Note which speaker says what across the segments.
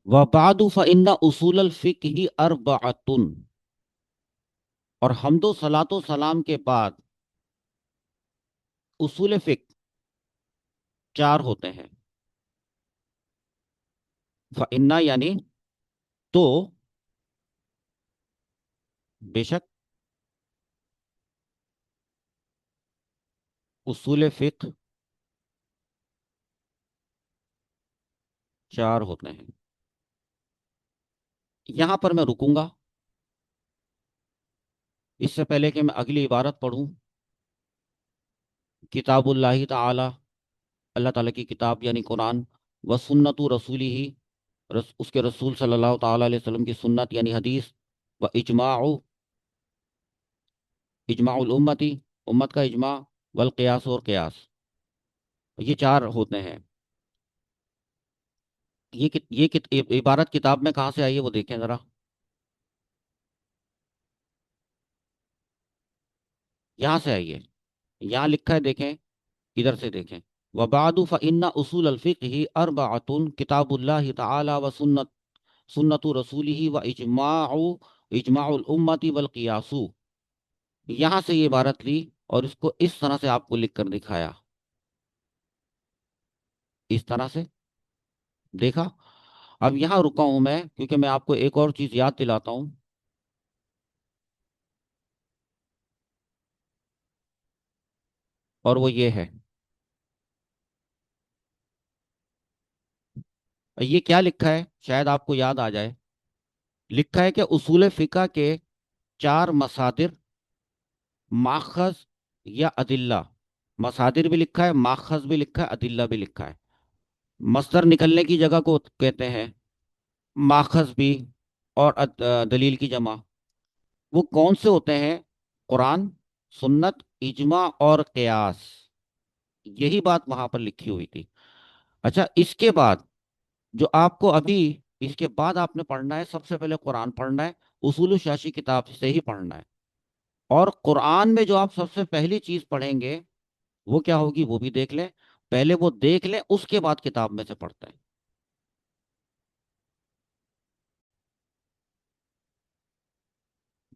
Speaker 1: وبعد فإن اصول الفقہ اربعۃ، اور حمد و صلاۃ و سلام کے بعد اصول فقہ چار ہوتے ہیں. فإن یعنی تو، بے شک، اصول فقہ چار ہوتے ہیں. یہاں پر میں رکوں گا اس سے پہلے کہ میں اگلی عبارت پڑھوں. کتاب اللہ تعالی، اللہ تعالیٰ کی کتاب یعنی قرآن، و سنت رسولی ہی، اس کے رسول صلی اللہ تعالیٰ علیہ وسلم کی سنت یعنی حدیث، و اجماع الامتی، امت کا اجماع، والقیاس اور قیاس، یہ چار ہوتے ہیں. عبارت کتاب میں کہاں سے آئی ہے وہ دیکھیں ذرا. یہاں سے آئی ہے، یہاں لکھا ہے، دیکھیں ادھر سے دیکھیں. وبعد فإن اصول الفقہ اربعۃ، کتاب اللہ تعالی و سنت رسولہ و اجماع الامت والقیاس. یہاں سے یہ عبارت لی اور اس کو اس طرح سے آپ کو لکھ کر دکھایا، اس طرح سے دیکھا. اب یہاں رکا ہوں میں کیونکہ میں آپ کو ایک اور چیز یاد دلاتا ہوں. اور وہ یہ ہے، یہ کیا لکھا ہے شاید آپ کو یاد آ جائے. لکھا ہے کہ اصول فقہ کے چار مصادر، ماخذ یا ادلہ. مصادر بھی لکھا ہے، ماخذ بھی لکھا ہے، ادلہ بھی لکھا ہے. مصدر نکلنے کی جگہ کو کہتے ہیں، ماخذ بھی، اور دلیل کی جمع. وہ کون سے ہوتے ہیں؟ قرآن، سنت، اجماع اور قیاس. یہی بات وہاں پر لکھی ہوئی تھی. اچھا، اس کے بعد جو آپ کو ابھی، اس کے بعد آپ نے پڑھنا ہے، سب سے پہلے قرآن پڑھنا ہے، اصول الشاشی کتاب سے ہی پڑھنا ہے. اور قرآن میں جو آپ سب سے پہلی چیز پڑھیں گے وہ کیا ہوگی وہ بھی دیکھ لیں. پہلے وہ دیکھ لیں، اس کے بعد کتاب میں سے پڑھتے ہیں.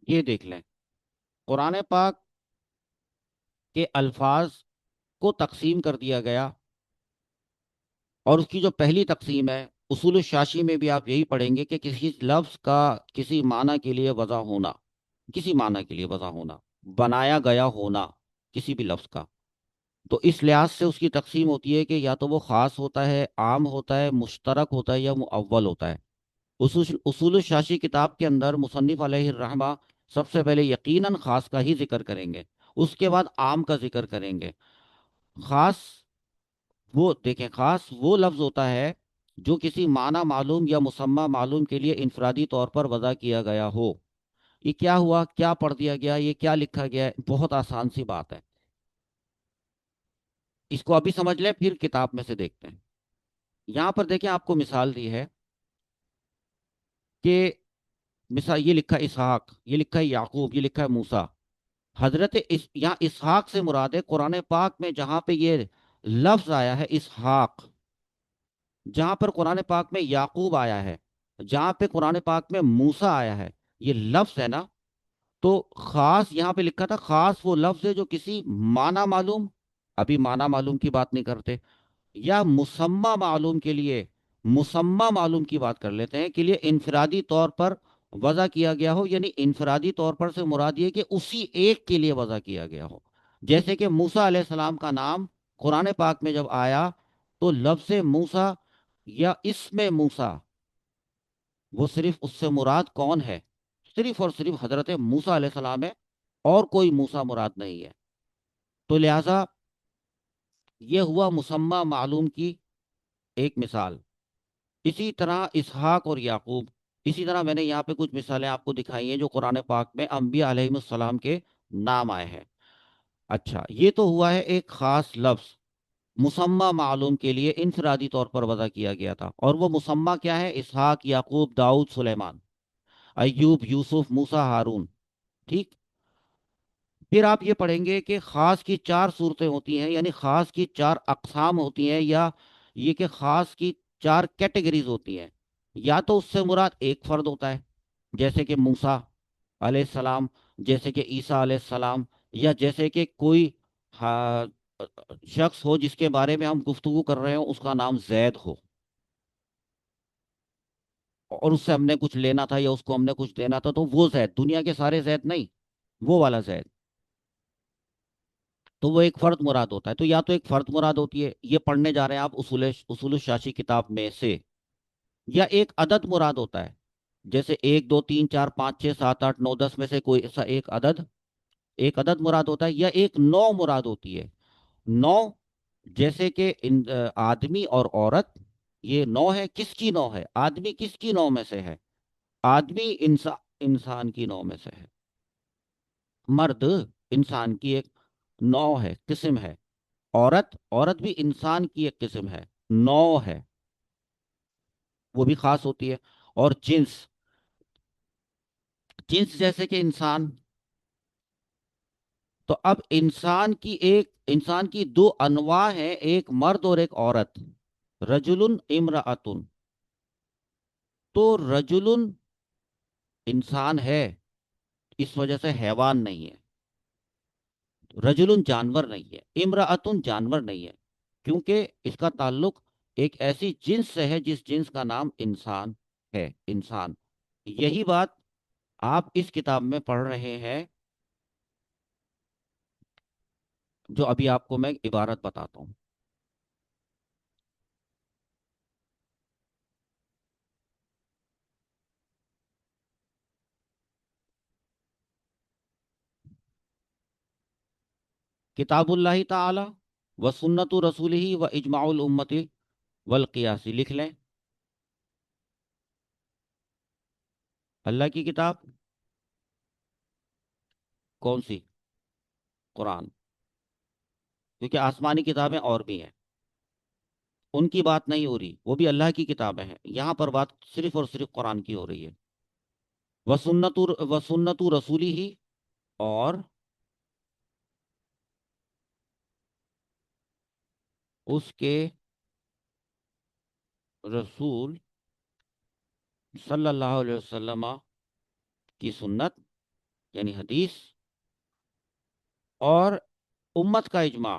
Speaker 1: یہ دیکھ لیں، قرآن پاک کے الفاظ کو تقسیم کر دیا گیا، اور اس کی جو پہلی تقسیم ہے اصول الشاشی میں بھی آپ یہی پڑھیں گے کہ کسی لفظ کا کسی معنی کے لیے وضع ہونا، کسی معنی کے لیے وضع ہونا، بنایا گیا ہونا کسی بھی لفظ کا. تو اس لحاظ سے اس کی تقسیم ہوتی ہے کہ یا تو وہ خاص ہوتا ہے، عام ہوتا ہے، مشترک ہوتا ہے، یا مؤول ہوتا ہے. اصول الشاشی کتاب کے اندر مصنف علیہ الرحمہ سب سے پہلے یقیناً خاص کا ہی ذکر کریں گے، اس کے بعد عام کا ذکر کریں گے. خاص، وہ دیکھیں، خاص وہ لفظ ہوتا ہے جو کسی معنی معلوم یا مسمى معلوم کے لیے انفرادی طور پر وضع کیا گیا ہو. یہ کیا ہوا، کیا پڑھ دیا گیا، یہ کیا لکھا گیا ہے؟ بہت آسان سی بات ہے. اس کو ابھی سمجھ لیں، پھر کتاب میں سے دیکھتے ہیں. یہاں پر دیکھیں، آپ کو مثال دی ہے کہ مثال یہ لکھا ہے اسحاق، یہ لکھا ہے یعقوب، یہ لکھا ہے موسیٰ. یہاں اسحاق سے مراد ہے قرآن پاک میں جہاں پہ یہ لفظ آیا ہے اسحاق، جہاں پر قرآن پاک میں یعقوب آیا ہے، جہاں پہ قرآن پاک میں موسیٰ آیا ہے، یہ لفظ ہے نا. تو خاص یہاں پہ لکھا تھا، خاص وہ لفظ ہے جو کسی معنی معلوم، ابھی معنی معلوم کی بات نہیں کرتے، یا مسمى معلوم کے لیے، مسمى معلوم کی بات کر لیتے ہیں، کے لیے انفرادی طور پر وضع کیا گیا ہو. یعنی انفرادی طور پر سے مراد یہ کہ اسی ایک کے لیے وضع کیا گیا ہو. جیسے کہ موسیٰ علیہ السلام کا نام قرآن پاک میں جب آیا تو لفظ موسیٰ یا اسم موسیٰ، وہ صرف اس سے مراد کون ہے؟ صرف اور صرف حضرت موسیٰ علیہ السلام ہے، اور کوئی موسیٰ مراد نہیں ہے. تو لہٰذا یہ ہوا مسمى معلوم کی ایک مثال. اسی طرح اسحاق اور یعقوب، اسی طرح میں نے یہاں پہ کچھ مثالیں آپ کو دکھائی ہیں جو قرآن پاک میں انبیاء علیہ السلام کے نام آئے ہیں. اچھا، یہ تو ہوا ہے ایک خاص لفظ مسمى معلوم کے لیے انفرادی طور پر وضع کیا گیا تھا. اور وہ مسمى کیا ہے؟ اسحاق، یعقوب، داؤد، سلیمان، ایوب، یوسف، موسیٰ، ہارون. ٹھیک. پھر آپ یہ پڑھیں گے کہ خاص کی چار صورتیں ہوتی ہیں، یعنی خاص کی چار اقسام ہوتی ہیں، یا یہ کہ خاص کی چار کیٹیگریز ہوتی ہیں. یا تو اس سے مراد ایک فرد ہوتا ہے، جیسے کہ موسیٰ علیہ السلام، جیسے کہ عیسیٰ علیہ السلام، یا جیسے کہ کوئی ہاں، شخص ہو جس کے بارے میں ہم گفتگو کر رہے ہوں، اس کا نام زید ہو، اور اس سے ہم نے کچھ لینا تھا یا اس کو ہم نے کچھ دینا تھا، تو وہ زید، دنیا کے سارے زید نہیں، وہ والا زید، تو وہ ایک فرد مراد ہوتا ہے۔ تو یا تو ایک فرد مراد ہوتی ہے، یہ پڑھنے جا رہے ہیں آپ اصول الشاشی کتاب میں سے، یا ایک عدد مراد ہوتا ہے، جیسے 1 2 3 4 5 6 7 8 9 10 میں سے کوئی ایسا ایک عدد مراد ہوتا ہے، یا ایک نو مراد ہوتی ہے۔ نو، جیسے کہ آدمی اور عورت، یہ نو ہے، کس کی نو ہے؟ آدمی کس کی نو میں سے ہے؟ آدمی انسان کی نو میں سے ہے، مرد انسان کی ایک نو ہے، قسم ہے، عورت بھی انسان کی ایک قسم ہے، نو ہے، وہ بھی خاص ہوتی ہے۔ اور جنس، جنس جیسے کہ انسان، تو اب انسان کی دو انواع ہیں، ایک مرد اور ایک عورت، رجل امرأتن، تو رجل انسان ہے، اس وجہ سے حیوان نہیں ہے، رجل جانور نہیں ہے، امرأتن جانور نہیں ہے، کیونکہ اس کا تعلق ایک ایسی جنس سے ہے جس جنس کا نام انسان ہے، انسان۔ یہی بات آپ اس کتاب میں پڑھ رہے ہیں، جو ابھی آپ کو میں عبارت بتاتا ہوں۔ کتاب اللہ تعالی و سنت رسول ہی و اجماع الامت والقیاسی، لکھ لیں، اللہ کی کتاب کون سی؟ قرآن، کیونکہ آسمانی کتابیں اور بھی ہیں، ان کی بات نہیں ہو رہی، وہ بھی اللہ کی کتابیں ہیں، یہاں پر بات صرف اور صرف قرآن کی ہو رہی ہے۔ و سنت رسولی ہی، اور اس کے رسول صلی اللہ علیہ وسلم کی سنت، یعنی حدیث، اور امت کا اجماع،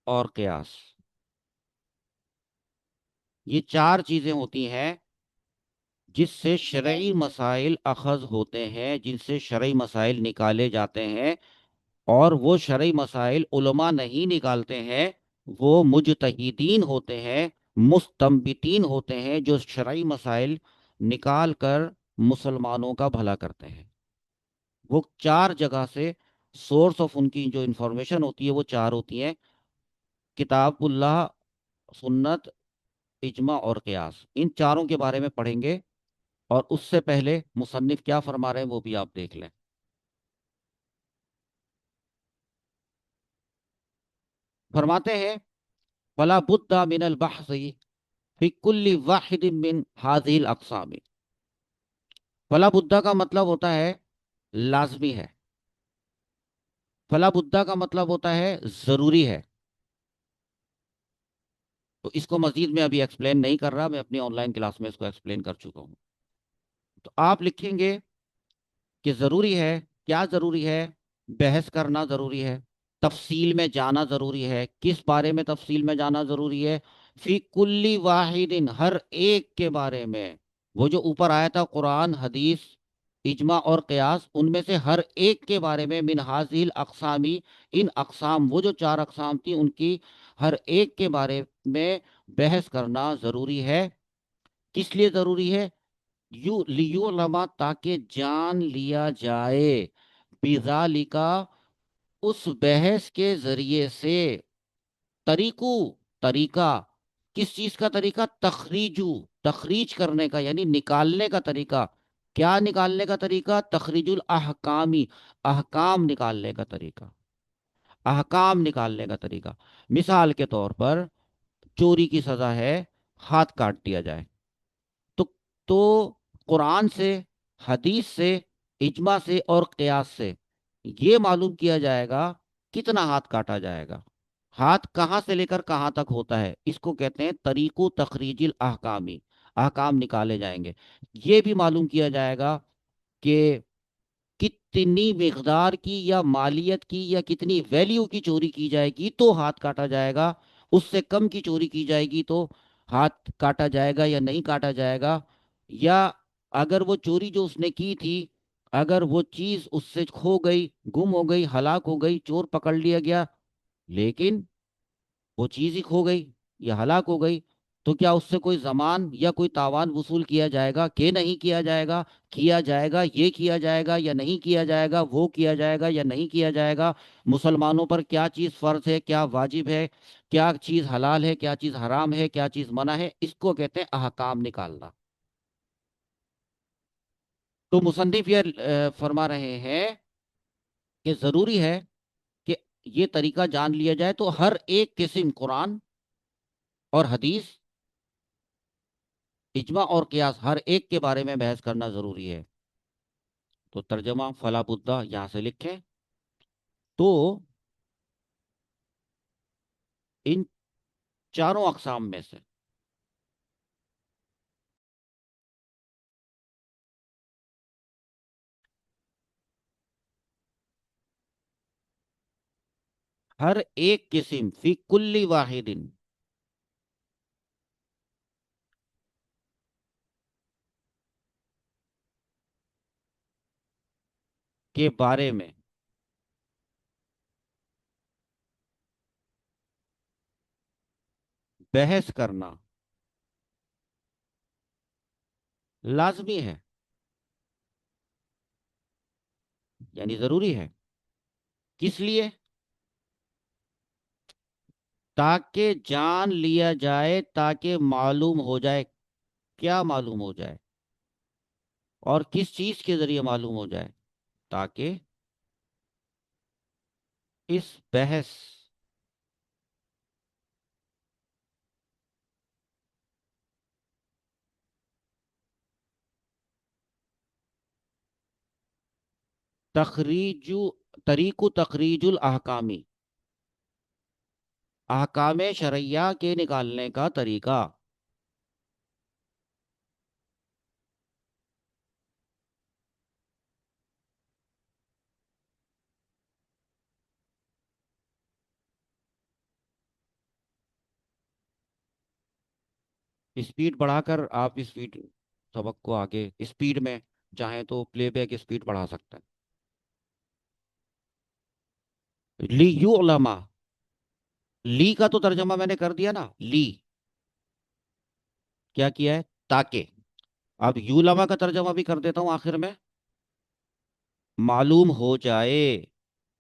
Speaker 1: اور قیاس، یہ چار چیزیں ہوتی ہیں جس سے شرعی مسائل اخذ ہوتے ہیں، جن سے شرعی مسائل نکالے جاتے ہیں، اور وہ شرعی مسائل علماء نہیں نکالتے ہیں، وہ مجتہدین ہوتے ہیں، مستنبطین ہوتے ہیں، جو شرعی مسائل نکال کر مسلمانوں کا بھلا کرتے ہیں۔ وہ چار جگہ سے سورس آف ان کی جو انفارمیشن ہوتی ہے وہ چار ہوتی ہیں: کتاب اللہ، سنت، اجماع اور قیاس، ان چاروں کے بارے میں پڑھیں گے، اور اس سے پہلے مصنف کیا فرما رہے ہیں وہ بھی آپ دیکھ لیں۔ فرماتے ہیں فلا بد من البحث فی کل واحد من هذه الاقسام۔ فلا بدہ کا مطلب ہوتا ہے لازمی ہے، فلا بدہ کا مطلب ہوتا ہے ضروری ہے، تو اس کو مزید میں ابھی ایکسپلین نہیں کر رہا، میں اپنی آن لائن کلاس میں اس کو ایکسپلین کر چکا ہوں۔ تو آپ لکھیں گے کہ ضروری ہے، کیا ضروری ہے؟ بحث کرنا ضروری ہے، تفصیل میں جانا ضروری ہے، کس بارے میں تفصیل میں جانا ضروری ہے؟ فی کلی واحد، ہر ایک کے بارے میں، وہ جو اوپر آیا تھا قرآن، حدیث، اجماع اور قیاس، ان میں سے ہر ایک کے بارے میں، من حاذی الاقسامی، ان اقسام، وہ جو چار اقسام تھی ان کی ہر ایک کے بارے میں بحث کرنا ضروری ہے۔ کس لیے ضروری ہے؟ لیعلم، تاکہ جان لیا جائے، بذالکا، اس بحث کے ذریعے سے، طریقو، طریقہ، کس چیز کا طریقہ؟ تخریجو، تخریج کرنے کا، یعنی نکالنے کا طریقہ۔ کیا نکالنے کا طریقہ؟ تخریج الاحکامی، احکام نکالنے کا طریقہ، احکام نکالنے کا طریقہ۔ مثال کے طور پر چوری کی سزا ہے ہاتھ کاٹ دیا جائے، تو تو قرآن سے، حدیث سے، اجماع سے اور قیاس سے یہ معلوم کیا جائے گا کتنا ہاتھ کاٹا جائے گا، ہاتھ کہاں سے لے کر کہاں تک ہوتا ہے، اس کو کہتے ہیں طریق و تخریج الاحکامی، احکام نکالے جائیں گے۔ یہ بھی معلوم کیا جائے گا کہ کتنی مقدار کی یا مالیت کی یا کتنی ویلیو کی چوری کی جائے گی تو ہاتھ کاٹا جائے گا، اس سے کم کی چوری کی جائے گی تو ہاتھ کاٹا جائے گا یا نہیں کاٹا جائے گا، یا اگر وہ چوری جو اس نے کی تھی، اگر وہ چیز اس سے کھو گئی، گم ہو گئی، ہلاک ہو گئی، چور پکڑ لیا گیا، لیکن وہ چیز ہی کھو گئی یا ہلاک ہو گئی، تو کیا اس سے کوئی ضمان یا کوئی تاوان وصول کیا جائے گا کہ نہیں کیا جائے گا؟ کیا جائے گا، یہ کیا جائے گا یا نہیں کیا جائے گا، وہ کیا جائے گا یا نہیں کیا جائے گا، مسلمانوں پر کیا چیز فرض ہے، کیا واجب ہے، کیا چیز حلال ہے، کیا چیز حرام ہے، کیا چیز منع ہے، اس کو کہتے ہیں احکام نکالنا۔ تو مصنف یہ فرما رہے ہیں کہ ضروری ہے کہ یہ طریقہ جان لیا جائے تو ہر ایک قسم قرآن اور حدیث، اجماع اور قیاس، ہر ایک کے بارے میں بحث کرنا ضروری ہے۔ تو ترجمہ فلا بدہ یہاں سے لکھیں تو ان چاروں اقسام میں سے ہر ایک قسم فی کل واحد کے بارے میں بحث کرنا لازمی ہے، یعنی ضروری ہے۔ کس لیے؟ تاکہ جان لیا جائے، تاکہ معلوم ہو جائے، کیا معلوم ہو جائے اور کس چیز کے ذریعے معلوم ہو جائے، تاکہ اس بحث تخریج طریق تخریج الاحکامی، احکام شرعیہ کے نکالنے کا طریقہ، اسپیڈ بڑھا کر آپ اسپیڈ سبق کو آگے اسپیڈ میں چاہیں تو پلے بیک اسپیڈ بڑھا سکتے ہیں۔ لی یو علما، لی کا تو ترجمہ میں نے کر دیا نا، لی کیا کیا ہے؟ تاکہ۔ اب یو لما کا ترجمہ بھی کر دیتا ہوں آخر میں، معلوم ہو جائے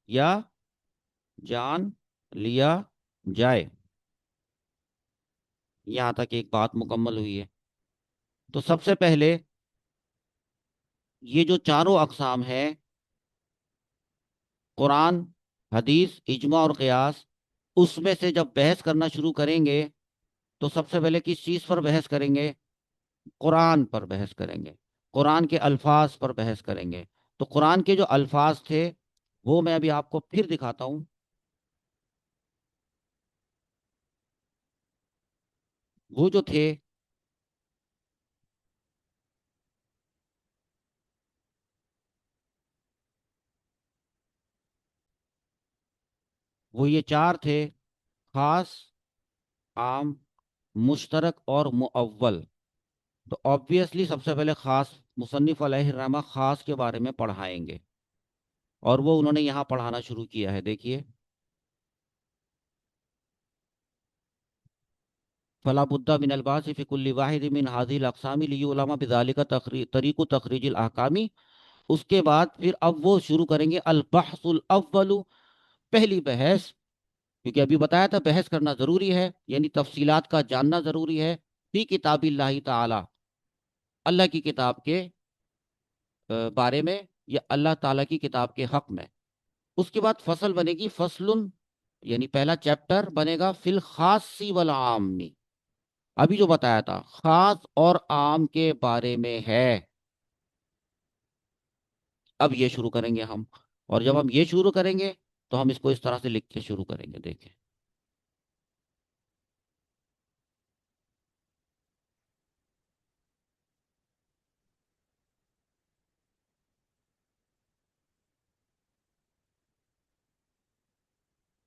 Speaker 1: یا جان لیا جائے، یہاں تک ایک بات مکمل ہوئی ہے۔ تو سب سے پہلے یہ جو چاروں اقسام ہیں، قرآن، حدیث، اجماع اور قیاس، اس میں سے جب بحث کرنا شروع کریں گے تو سب سے پہلے کس چیز پر بحث کریں گے؟ قرآن پر بحث کریں گے، قرآن کے الفاظ پر بحث کریں گے۔ تو قرآن کے جو الفاظ تھے وہ میں ابھی آپ کو پھر دکھاتا ہوں، وہ جو تھے وہ یہ چار تھے: خاص، عام، مشترک اور مؤول۔ تو آبویسلی سب سے پہلے خاص، مصنف علیہ الرحمہ خاص کے بارے میں پڑھائیں گے، اور وہ انہوں نے یہاں پڑھانا شروع کیا ہے، دیکھیے، فلا بد من الباس فی کل واحد من هذه الاقسام لیعلم بذلك طریق تخریج الاحکام۔ اس کے بعد پھر اب وہ شروع کریں گے البحث الاول، پہلی بحث، کیونکہ ابھی بتایا تھا بحث کرنا ضروری ہے، یعنی تفصیلات کا جاننا ضروری ہے، فی کتاب اللہ تعالی، اللہ کی کتاب کے بارے میں یا اللہ تعالیٰ کی کتاب کے حق میں۔ اس کے بعد فصل بنے گی، فصل، یعنی پہلا چیپٹر بنے گا فی الخاص والعامی، ابھی جو بتایا تھا خاص اور عام کے بارے میں ہے، اب یہ شروع کریں گے ہم، اور جب ہم یہ شروع کریں گے تو ہم اس کو اس طرح سے لکھ کے شروع کریں گے، دیکھیں